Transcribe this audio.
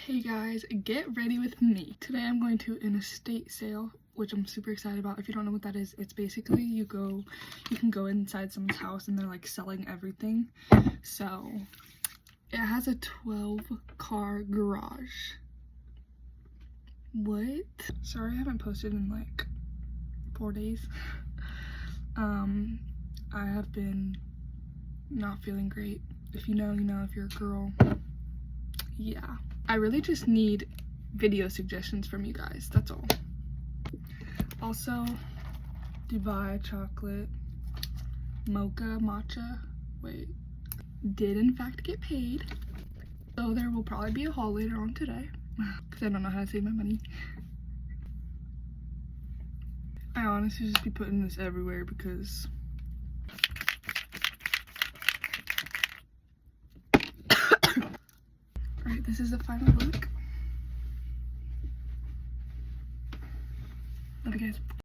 Hey guys, get ready with me. Today I'm going to an estate sale, which I'm super excited about. If you don't know what that is, it's basically you can go inside someone's house and they're like selling everything. So it has a 12-car garage. What? Sorry I haven't posted in like 4 days. I have been not feeling great. If you know, you know. If you're a girl, yeah. I really just need video suggestions from you guys, that's all. Also, Dubai chocolate, mocha, matcha, did in fact get paid. So there will probably be a haul later on today, because I don't know how to save my money. I honestly just be putting this everywhere because alright, this is the final look. Love you guys.